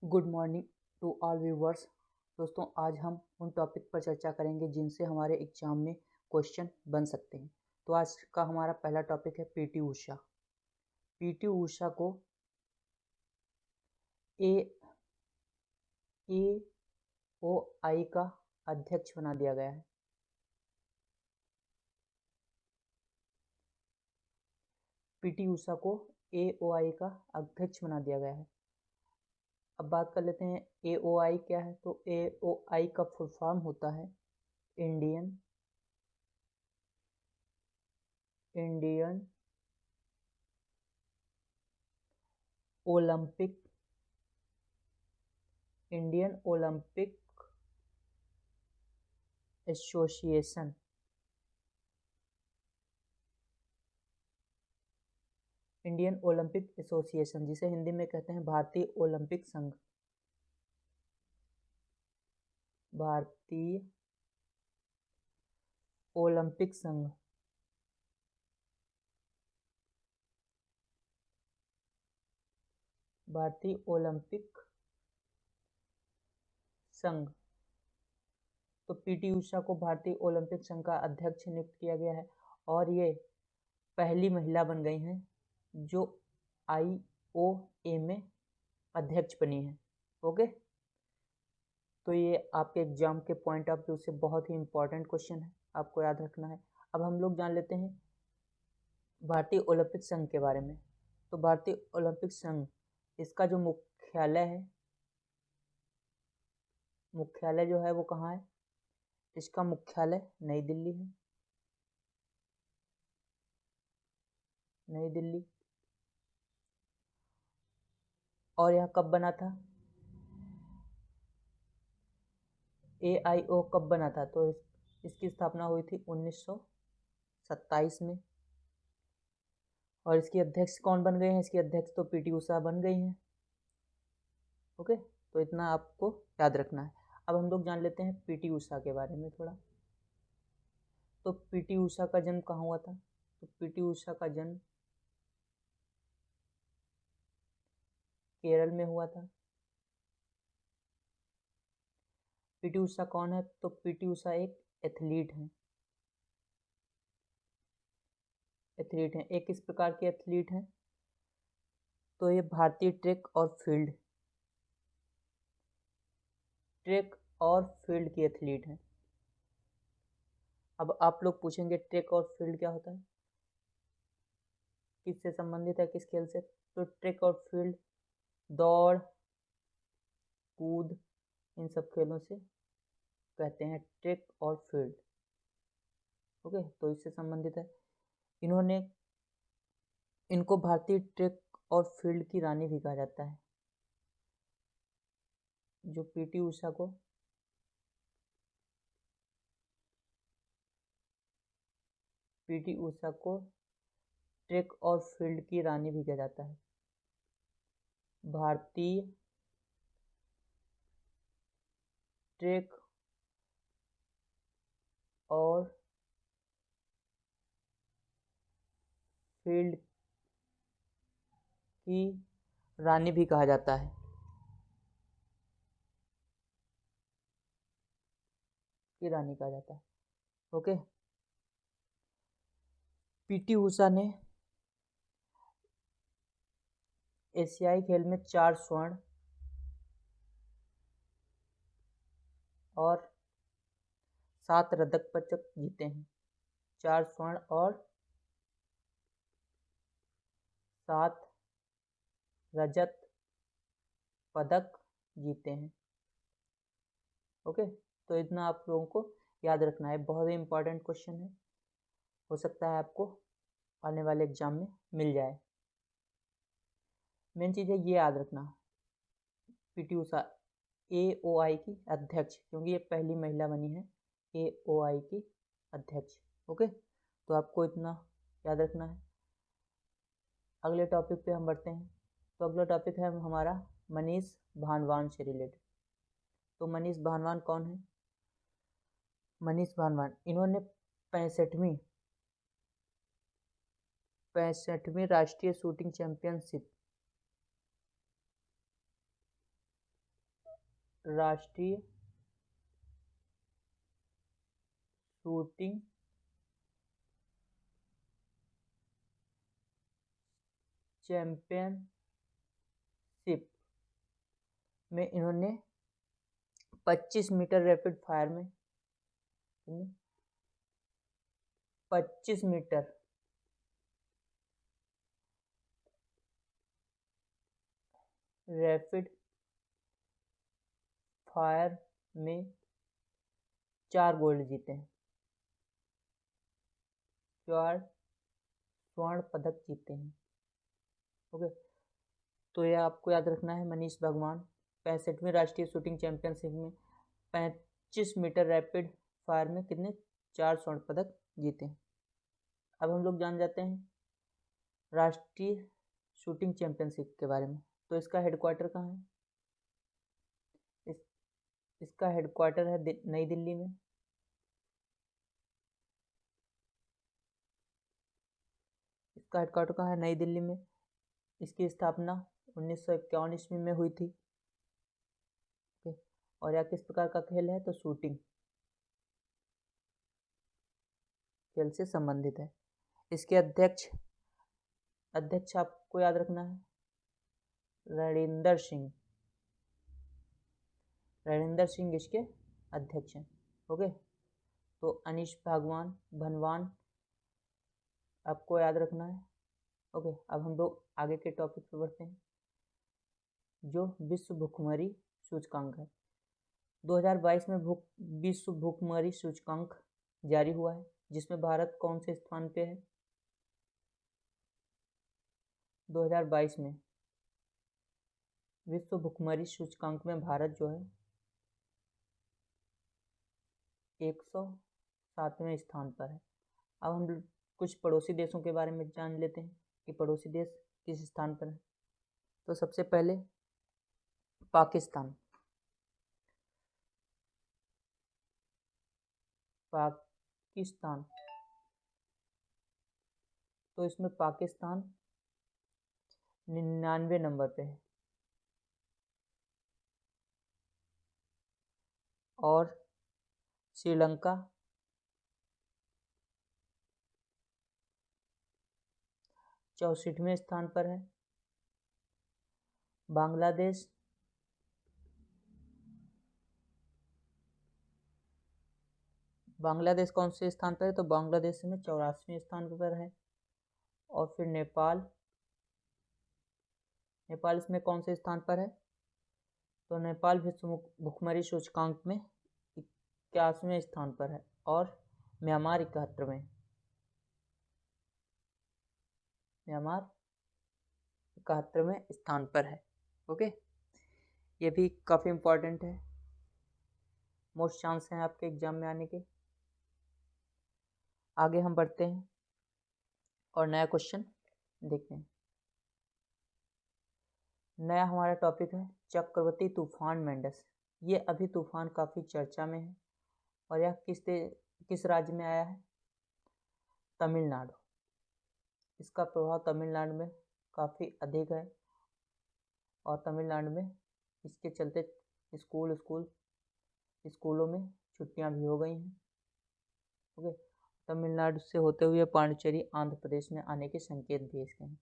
Good morning to all viewers. दोस्तों, आज हम उन टॉपिक पर चर्चा करेंगे जिनसे हमारे एग्जाम में क्वेश्चन बन सकते हैं। तो आज का हमारा पहला टॉपिक है पीटी ऊषा। पीटी ऊषा को AOI का अध्यक्ष बना दिया गया है। पीटी ऊषा को AOI का अध्यक्ष बना दिया गया है। अब बात कर लेते हैं AOI क्या है। तो AOI का फुल फॉर्म होता है Indian Olympic association. Indian Olympic association, जिसे हिंदी में कहते हैं भारतीय ओलंपिक संघ। भारतीय ओलंपिक संघ भारतीय ओलंपिक संघ। तो पीटी उषा को भारतीय ओलंपिक संघ का अध्यक्ष नियुक्त किया गया है और ये पहली महिला बन गई हैं जो IOA में अध्यक्ष बनी है। ओके, तो ये आपके एग्जाम के पॉइंट ऑफ व्यू से बहुत ही इंपॉर्टेंट क्वेश्चन है, आपको याद रखना है। अब हम लोग जान लेते हैं भारतीय ओलंपिक संघ के बारे में। तो भारतीय ओलंपिक संघ, इसका जो मुख्यालय जो है वो कहाँ है? इसका मुख्यालय नई दिल्ली है। नई दिल्ली। और यह कब बना था? AIO कब बना था? तो इसकी स्थापना हुई थी 1927 में। और इसकी अध्यक्ष कौन बन गए हैं? इसकी अध्यक्ष तो पीटी उषा बन गई हैं। ओके, तो इतना आपको याद रखना है। अब हम लोग जान लेते हैं पीटी उषा के बारे में थोड़ा। तो पीटी उषा का जन्म कहाँ हुआ था? तो पीटी उषा का जन्म केरल में हुआ था। पीटी उषा कौन है? तो पीटी उषा एक एथलीट हैं। ये किस प्रकार के एथलीट हैं? तो ये भारतीय ट्रैक और फील्ड की एथलीट हैं। अब आप लोग पूछेंगे ट्रैक और फील्ड क्या होता है, किससे संबंधित है, किस खेल से? तो ट्रैक और फील्ड दौड़, कूद, इन सब खेलों से कहते हैं ट्रैक और फील्ड। ओके, तो इससे संबंधित है। इनको भारतीय ट्रैक और फील्ड की रानी भी कहा जाता है। जो पीटी उषा को ट्रैक और फील्ड की रानी भी कहा जाता है। भारतीय ट्रैक और फील्ड की रानी भी कहा जाता है। ओके, पीटी उषा ने एशियाई खेल में 4 स्वर्ण और 7 रजत पदक जीते हैं। 4 स्वर्ण और 7 रजत पदक जीते हैं। ओके, तो इतना आप लोगों को याद रखना है, बहुत ही इंपॉर्टेंट क्वेश्चन है, हो सकता है आपको आने वाले एग्जाम में मिल जाए। मेन चीज़ है ये याद रखना, पीटी उषा AOI की अध्यक्ष, क्योंकि ये पहली महिला बनी है AOI की अध्यक्ष। ओके, तो आपको इतना याद रखना है। अगले टॉपिक पे हम बढ़ते हैं। तो अगला टॉपिक है हमारा मनीष भानवान से रिलेटेड। तो मनीष भानवान कौन है? मनीष भानवान, इन्होंने 65वीं राष्ट्रीय शूटिंग चैंपियनशिप राष्ट्रीय शूटिंग चैंपियनशिप में इन्होंने 25 मीटर रैपिड फायर में 25 मीटर रैपिड फायर में 4 गोल्ड जीते हैं, 4 स्वर्ण पदक जीते हैं। ओके, तो यह आपको याद रखना है। मनीष भगवान 65वीं राष्ट्रीय शूटिंग चैंपियनशिप में 25 मीटर रैपिड फायर में कितने 4 स्वर्ण पदक जीते हैं। अब हम लोग जान जाते हैं राष्ट्रीय शूटिंग चैंपियनशिप के बारे में। तो इसका हेडक्वार्टर कहाँ है? इसका हेडक्वार्टर है नई दिल्ली में। इसका हेडक्वार्टर कहाँ है? नई दिल्ली में। इसकी स्थापना 1951 ईस्वी में हुई थी। और यह किस प्रकार का खेल है? तो शूटिंग खेल से संबंधित है। इसके अध्यक्ष आपको याद रखना है रणिंदर सिंह। रणिंदर सिंह इसके अध्यक्ष हैं। ओके, तो अनीश भनवान आपको याद रखना है। ओके, अब हम लोग आगे के टॉपिक पे बढ़ते हैं जो विश्व भुखमरी सूचकांक है। 2022 में विश्व भुखमरी सूचकांक जारी हुआ है, जिसमें भारत कौन से स्थान पे है? 2022 में विश्व भुखमरी सूचकांक में भारत जो है 107वें स्थान पर है। अब हम कुछ पड़ोसी देशों के बारे में जान लेते हैं कि पड़ोसी देश किस स्थान पर है। तो सबसे पहले पाकिस्तान। तो इसमें पाकिस्तान 99 नंबर पे है और श्रीलंका 64वें स्थान पर है। बांग्लादेश कौन से स्थान पर है? तो बांग्लादेश में 84वें स्थान पर है। और फिर नेपाल इसमें कौन से स्थान पर है? तो नेपाल विश्व भुखमरी सूचकांक में 81वें स्थान पर है। और म्यांमार 71वें स्थान पर है। ओके, ये भी काफ़ी इम्पोर्टेंट है, मोस्ट चांस हैं आपके एग्जाम में आने के। आगे हम बढ़ते हैं और नया क्वेश्चन देखते हैं। नया हमारा टॉपिक है चक्रवाती तूफान मेंडस। ये अभी तूफान काफ़ी चर्चा में है और यह किस राज्य में आया है? तमिलनाडु। इसका प्रभाव तमिलनाडु में काफ़ी अधिक है और तमिलनाडु में इसके चलते स्कूलों में छुट्टियां भी हो गई हैं। ओके, तमिलनाडु से होते हुए पांडिचेरी आंध्र प्रदेश में आने के संकेत भेज गए हैं।